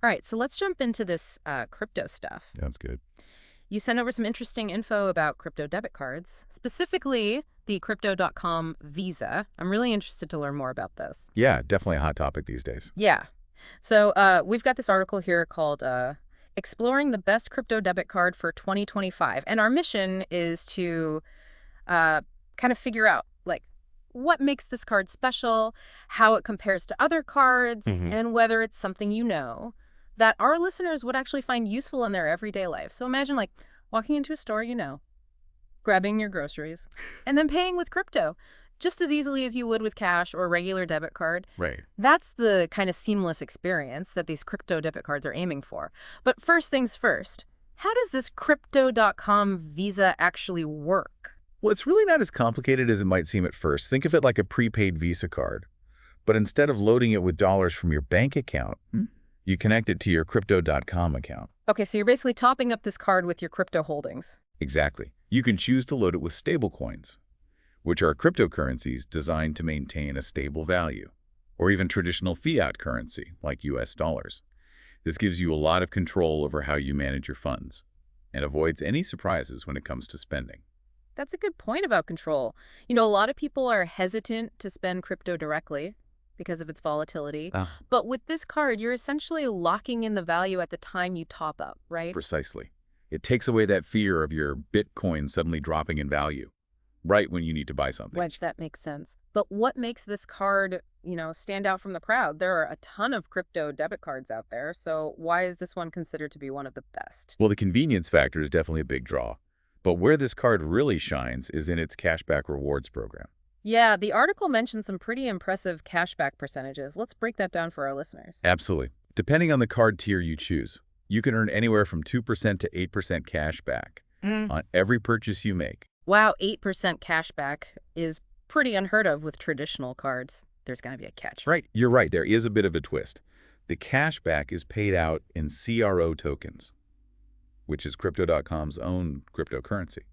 All right, so let's jump into this crypto stuff. That's good. You sent over some interesting info about crypto debit cards, specifically the Crypto.com Visa. I'm really interested to learn more about this. Yeah, definitely a hot topic these days. Yeah. So we've got this article here called Exploring the Best Crypto Debit Card for 2025. And our mission is to uh, kind of figure out, like, what makes this card special, how it compares to other cards, hmm and whether it's something that our listeners would actually find useful in their everyday life. So imagine, like, walking into a store, grabbing your groceries, and then paying with crypto just as easily as you would with cash or a regular debit card. Right. That's the kind of seamless experience that these crypto debit cards are aiming for. But first things first, how does this Crypto.com Visa actually work? Well, it's really not as complicated as it might seem at first. Think of it like a prepaid Visa card. But instead of loading it with dollars from your bank account, you connect it to your Crypto.com account. Okay, so you're basically topping up this card with your crypto holdings. Exactly. You can choose to load it with stablecoins, which are cryptocurrencies designed to maintain a stable value, or even traditional fiat currency like US dollars. This gives you a lot of control over how you manage your funds and avoids any surprises when it comes to spending. That's a good point about control. A lot of people are hesitant to spend crypto directly because of its volatility. Ah, But with this card, you're essentially locking in the value at the time you top up, right? precisely. It takes away that fear of your Bitcoin suddenly dropping in value right when you need to buy something. Wedge, that makes sense. But what makes this card, stand out from the crowd? There are a ton of crypto debit cards out there, so why is this one considered to be one of the best? Well, the convenience factor is definitely a big draw. But where this card really shines is in its cashback rewards program. Yeah, the article mentions some pretty impressive cashback percentages. Let's break that down for our listeners. Absolutely. Depending on the card tier you choose, you can earn anywhere from 2% to 8% cash back on every purchase you make. Wow, 8% cashback is pretty unheard of with traditional cards. There's going to be a catch. Right. You're right. There is a bit of a twist. The cash back is paid out in CRO tokens, which is Crypto.com's own cryptocurrency.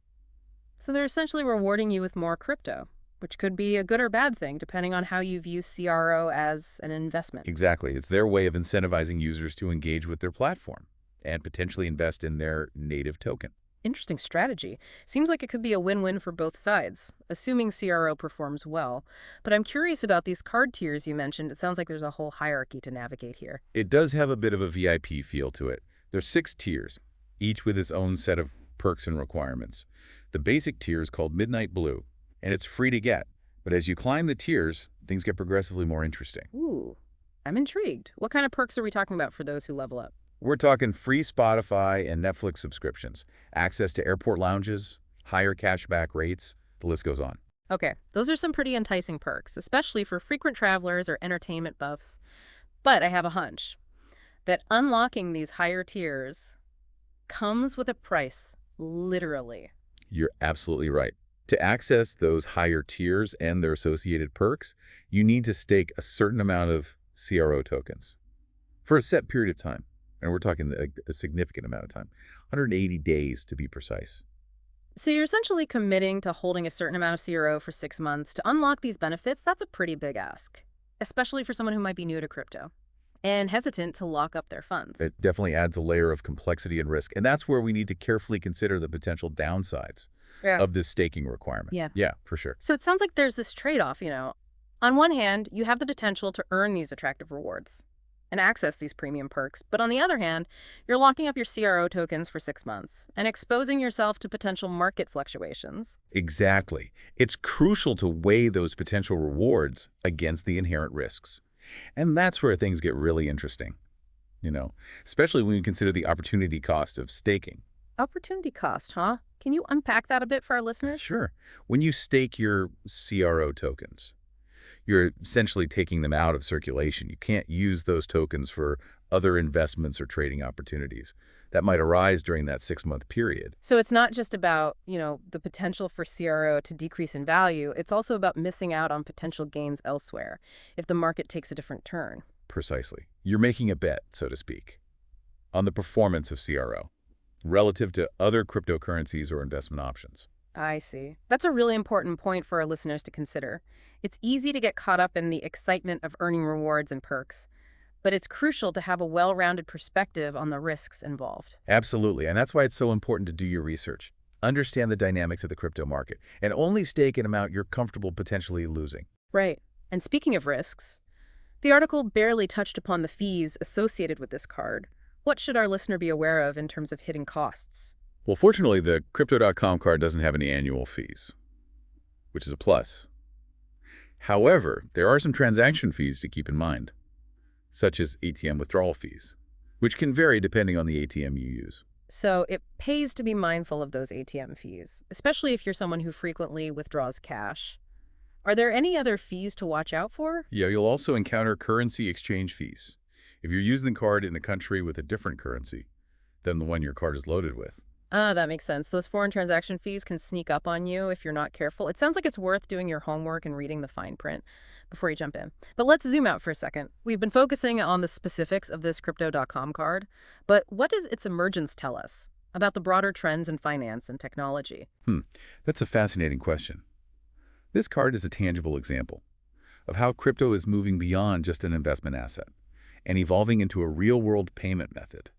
So they're essentially rewarding you with more crypto, which could be a good or bad thing depending on how you view CRO as an investment. Exactly. It's their way of incentivizing users to engage with their platform and potentially invest in their native token. Interesting strategy. Seems like it could be a win-win for both sides, assuming CRO performs well. But I'm curious about these card tiers you mentioned. It sounds like there's a whole hierarchy to navigate here. It does have a bit of a VIP feel to it. There's 6 tiers, each with its own set of perks and requirements. The basic tier is called Midnight Blue, and it's free to get. But as you climb the tiers, things get progressively more interesting. Ooh, I'm intrigued. What kind of perks are we talking about for those who level up? We're talking free Spotify and Netflix subscriptions, access to airport lounges, higher cashback rates, the list goes on. Okay, those are some pretty enticing perks, especially for frequent travelers or entertainment buffs. But I have a hunch that unlocking these higher tiers comes with a price, literally. You're absolutely right. To access those higher tiers and their associated perks, you need to stake a certain amount of CRO tokens for a set period of time. And we're talking a significant amount of time, 180 days to be precise. So you're essentially committing to holding a certain amount of CRO for 6 months to unlock these benefits. That's a pretty big ask, especially for someone who might be new to crypto and hesitant to lock up their funds. It definitely adds a layer of complexity and risk. And that's where we need to carefully consider the potential downsides Yeah. of this staking requirement. Yeah. Yeah, for sure. So it sounds like there's this trade-off. On one hand, you have the potential to earn these attractive rewards and access these premium perks. But on the other hand, you're locking up your CRO tokens for 6 months and exposing yourself to potential market fluctuations. Exactly. It's crucial to weigh those potential rewards against the inherent risks. And that's where things get really interesting, especially when you consider the opportunity cost of staking. Opportunity cost, huh? Can you unpack that a bit for our listeners? Sure. When you stake your CRO tokens, you're essentially taking them out of circulation. You can't use those tokens for other investments or trading opportunities that might arise during that 6-month period. So it's not just about, the potential for CRO to decrease in value. It's also about missing out on potential gains elsewhere if the market takes a different turn. Precisely. You're making a bet, so to speak, on the performance of CRO relative to other cryptocurrencies or investment options. I see. That's a really important point for our listeners to consider. It's easy to get caught up in the excitement of earning rewards and perks, but it's crucial to have a well-rounded perspective on the risks involved. Absolutely, and that's why it's so important to do your research. Understand the dynamics of the crypto market, and only stake an amount you're comfortable potentially losing. Right. And speaking of risks, the article barely touched upon the fees associated with this card. What should our listener be aware of in terms of hidden costs? Well, fortunately, the Crypto.com card doesn't have any annual fees, which is a plus. However, there are some transaction fees to keep in mind, such as ATM withdrawal fees, which can vary depending on the ATM you use. So it pays to be mindful of those ATM fees, especially if you're someone who frequently withdraws cash. Are there any other fees to watch out for? Yeah, you'll also encounter currency exchange fees if you're using the card in a country with a different currency than the one your card is loaded with. Ah, that makes sense. Those foreign transaction fees can sneak up on you if you're not careful. It sounds like it's worth doing your homework and reading the fine print before you jump in. But let's zoom out for a second. We've been focusing on the specifics of this Crypto.com card, but what does its emergence tell us about the broader trends in finance and technology? That's a fascinating question. This card is a tangible example of how crypto is moving beyond just an investment asset and evolving into a real-world payment method.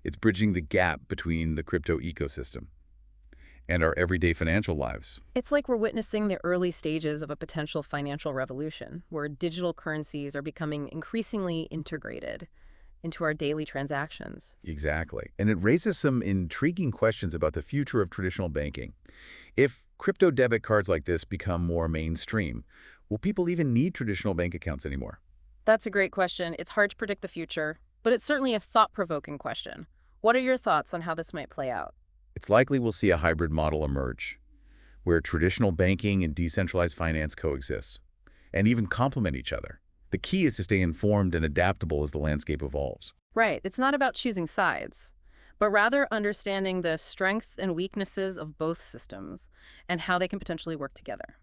It's bridging the gap between the crypto ecosystem and our everyday financial lives. It's like we're witnessing the early stages of a potential financial revolution, where digital currencies are becoming increasingly integrated into our daily transactions. Exactly. And it raises some intriguing questions about the future of traditional banking. If crypto debit cards like this become more mainstream, will people even need traditional bank accounts anymore? That's a great question. It's hard to predict the future, but it's certainly a thought-provoking question. What are your thoughts on how this might play out? It's likely we'll see a hybrid model emerge, where traditional banking and decentralized finance coexist, and even complement each other. The key is to stay informed and adaptable as the landscape evolves. Right, it's not about choosing sides, but rather understanding the strengths and weaknesses of both systems and how they can potentially work together.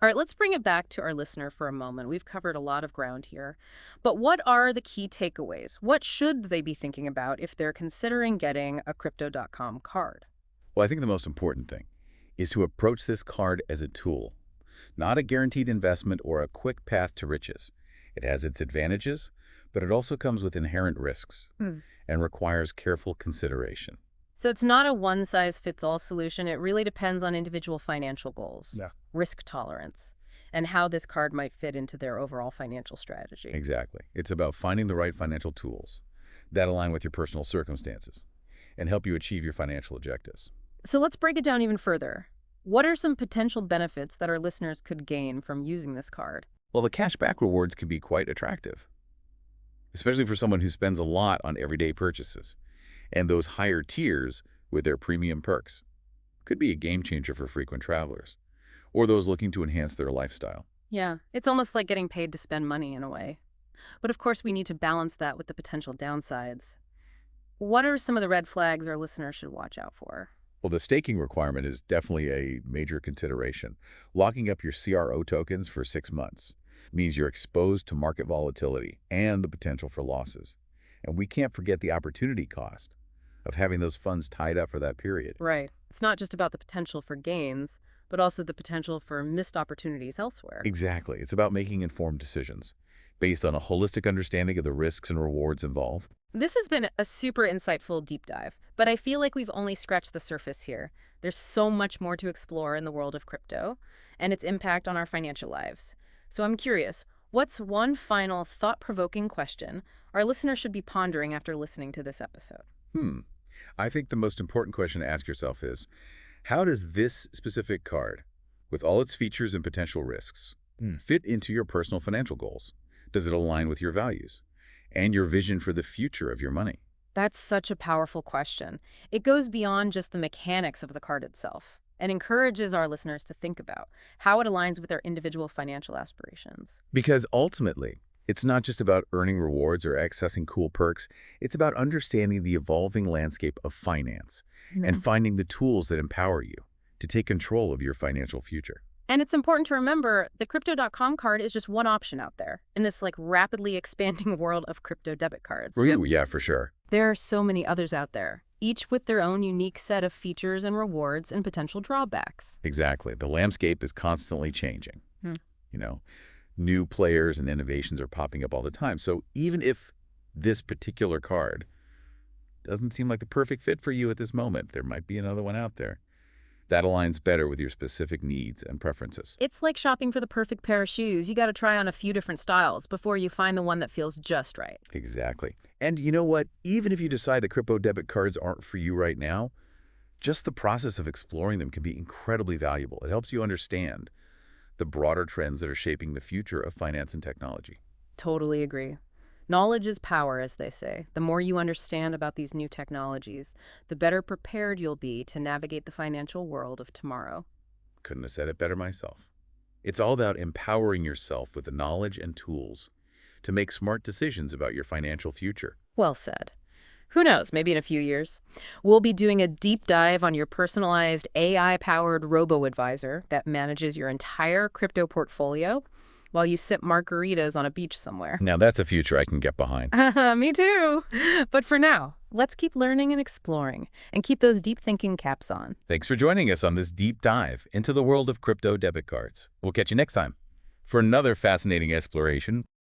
All right, let's bring it back to our listener for a moment. We've covered a lot of ground here. But what are the key takeaways? What should they be thinking about if they're considering getting a Crypto.com card? Well, I think the most important thing is to approach this card as a tool, not a guaranteed investment or a quick path to riches. It has its advantages, but it also comes with inherent risks and requires careful consideration. So it's not a one-size-fits-all solution. It really depends on individual financial goals, Yeah. risk tolerance, and how this card might fit into their overall financial strategy. Exactly. It's about finding the right financial tools that align with your personal circumstances and help you achieve your financial objectives. So let's break it down even further. What are some potential benefits that our listeners could gain from using this card? Well, the cashback rewards can be quite attractive, especially for someone who spends a lot on everyday purchases. And those higher tiers with their premium perks could be a game changer for frequent travelers or those looking to enhance their lifestyle. Yeah, it's almost like getting paid to spend money in a way. But of course, we need to balance that with the potential downsides. What are some of the red flags our listeners should watch out for? Well, the staking requirement is definitely a major consideration. Locking up your CRO tokens for 6 months means you're exposed to market volatility and the potential for losses. And we can't forget the opportunity cost of having those funds tied up for that period. Right. It's not just about the potential for gains, but also the potential for missed opportunities elsewhere. Exactly. It's about making informed decisions based on a holistic understanding of the risks and rewards involved. This has been a super insightful deep dive, but I feel like we've only scratched the surface here. There's so much more to explore in the world of crypto and its impact on our financial lives. So I'm curious, what's one final thought-provoking question our listeners should be pondering after listening to this episode? I think the most important question to ask yourself is, how does this specific card, with all its features and potential risks, fit into your personal financial goals? Does it align with your values and your vision for the future of your money? That's such a powerful question. It goes beyond just the mechanics of the card itself and encourages our listeners to think about how it aligns with their individual financial aspirations. Because ultimately, it's not just about earning rewards or accessing cool perks. It's about understanding the evolving landscape of finance and finding the tools that empower you to take control of your financial future. And it's important to remember the Crypto.com card is just one option out there in this rapidly expanding world of crypto debit cards. Yeah, for sure. There are so many others out there, each with their own unique set of features and rewards and potential drawbacks. Exactly. The landscape is constantly changing. You know, New players and innovations are popping up all the time. So even if this particular card doesn't seem like the perfect fit for you at this moment, there might be another one out there that aligns better with your specific needs and preferences. It's like shopping for the perfect pair of shoes. You got to try on a few different styles before you find the one that feels just right. Exactly. And you know what? Even if you decide that crypto debit cards aren't for you right now, just the process of exploring them can be incredibly valuable. It helps you understand the broader trends that are shaping the future of finance and technology. Totally agree. Knowledge is power, as they say. The more you understand about these new technologies, the better prepared you'll be to navigate the financial world of tomorrow. Couldn't have said it better myself. It's all about empowering yourself with the knowledge and tools to make smart decisions about your financial future. Well said. Who knows, maybe in a few years, we'll be doing a deep dive on your personalized AI-powered robo-advisor that manages your entire crypto portfolio while you sip margaritas on a beach somewhere. Now that's a future I can get behind. Me too. But for now, let's keep learning and exploring and keep those deep thinking caps on. Thanks for joining us on this deep dive into the world of crypto debit cards. We'll catch you next time for another fascinating exploration